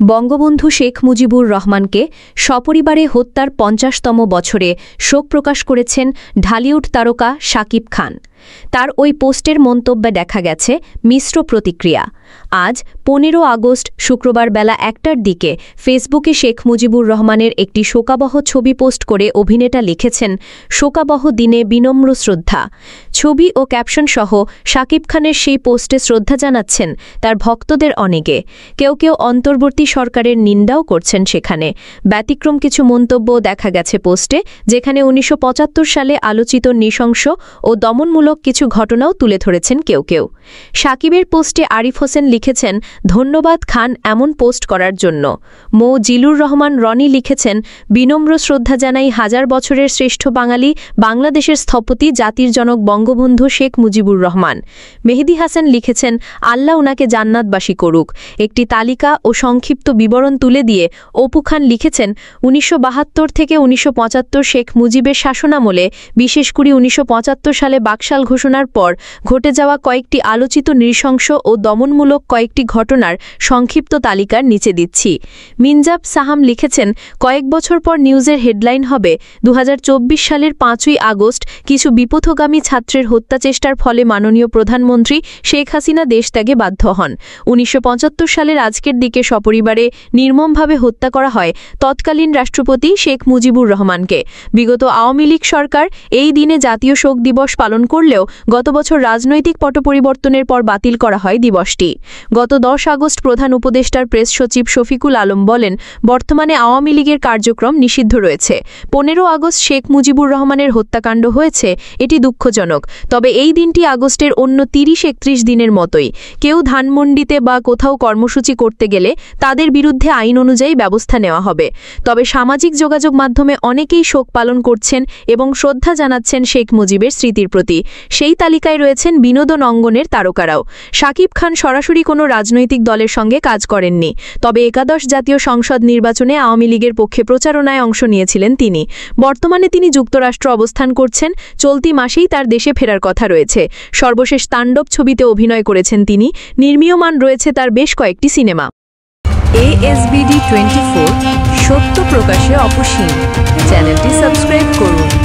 বঙ্গবন্ধু শেখ মুজিবুর রহমানকে সপরিবারে হত্যার ৫০তম বছরে শোক প্রকাশ করেছেন ঢালিউড তারকা শাকিব খান। তার ওই পোস্টের মন্তব্যে দেখা গেছে মিশ্র প্রতিক্রিয়া। আজ ১৫ আগস্ট শুক্রবার বেলা ১টার দিকে ফেসবুকে শেখ মুজিবুর রহমানের একটি শোকাবহ ছবি পোস্ট করে অভিনেতা লিখেছেন, শোকাবহ দিনে বিনম্র শ্রদ্ধা। ছবি ও ক্যাপশন সহ শাকিব খানের সেই পোস্টে শ্রদ্ধা জানাচ্ছেন তার ভক্তদের অনেকে। কেউ কেউ অন্তর্বর্তী সরকারের নিন্দাও করছেন সেখানে। ব্যতিক্রম কিছু মন্তব্য দেখা গেছে পোস্টে, যেখানে ১৯৭৫ সালে আলোচিত নৃশংস ও দমনমূলক কিছু ঘটনাও তুলে ধরেছেন কেউ কেউ। শাকিবের পোস্টে আরিফ হোসেন লিখেছেন, ধন্যবাদ খান এমন পোস্ট করার জন্য। মো জিলুর রহমান রনি লিখেছেন, বিনম্র শ্রদ্ধা জানাই হাজার বছরের শ্রেষ্ঠ বাঙালি, বাংলাদেশের স্থপতি, জাতির জনক বঙ্গবন্ধু শেখ মুজিবুর রহমান। মেহেদি হাসান লিখেছেন, আল্লাহ উনাকে জান্নাতবাসী করুক। একটি তালিকা ও সংক্ষিপ্ত বিবরণ তুলে দিয়ে অপু খান লিখেছেন, ১৯৭২ থেকে ১৯৭৫ শেখ মুজিবের শাসনামলে, বিশেষ করে ১৯৭৫ সালে বাকশাল ঘোষণার পর ঘটে যাওয়া কয়েকটি আলোচিত নৃশংস ও দমনমূলক কয়েকটি ঘটনার সংক্ষিপ্ত তালিকার নিচে দিচ্ছি। মিনজাব সাহাম লিখেছেন, কয়েক বছর পর নিউজের হেডলাইন হবে ২০২৪ সালের ৫ই আগস্ট কিছু বিপথগামী ছাত্রের হত্যাচেষ্টার ফলে মাননীয় প্রধানমন্ত্রী শেখ হাসিনা দেশত্যাগে বাধ্য হন। ১৯৭৫ সালের আজকের দিকে সপরিবারে নির্মমভাবে হত্যা করা হয় তৎকালীন রাষ্ট্রপতি শেখ মুজিবুর রহমানকে। বিগত আওয়ামী লীগ সরকার এই দিনে জাতীয় শোক দিবস পালন করলেও গত বছর রাজনৈতিক পট পরিবর্তনের পর বাতিল করা হয় দিবসটি। গত ১০ আগস্ট প্রধান উপদেষ্টার প্রেস সচিব শফিকুল আলম বলেন, বর্তমানে আওয়ামী লীগের কার্যক্রম নিষিদ্ধ রয়েছে। ১৫ আগস্ট শেখ মুজিবুর রহমানের হত্যাকাণ্ড হয়েছে, এটি দুঃখজনক। তবে এই দিনটি আগস্টের অন্য ৩০-৩১ দিনের মতোই। কেউ ধানমন্ডিতে বা কোথাও কর্মসূচি করতে গেলে তাদের বিরুদ্ধে আইন অনুযায়ী ব্যবস্থা নেওয়া হবে। তবে সামাজিক যোগাযোগ মাধ্যমে অনেকেই শোক পালন করছেন এবং শ্রদ্ধা জানাচ্ছেন শেখ মুজিবের স্মৃতির প্রতি। সেই তালিকায় রয়েছেন বিনোদন অঙ্গনের তারকারাও। শাকিব খান সরাসরি কোনো রাজনৈতিক দলের সঙ্গে কাজ করেননি, তবে একাদশ জাতীয় সংসদ নির্বাচনে আওয়ামী লীগের পক্ষে প্রচারণায় অংশ নিয়েছিলেন তিনি। বর্তমানে তিনি যুক্তরাষ্ট্র অবস্থান করছেন, চলতি মাসেই তার দেশে ফেরার কথা রয়েছে। সর্বশেষ তাণ্ডব ছবিতে অভিনয় করেছেন তিনি। নির্মীয়মান রয়েছে তার বেশ কয়েকটি সিনেমা। ASBD24 সত্য প্রকাশে অপসীম। চ্যানেলটি সাবস্ক্রাইব করুন।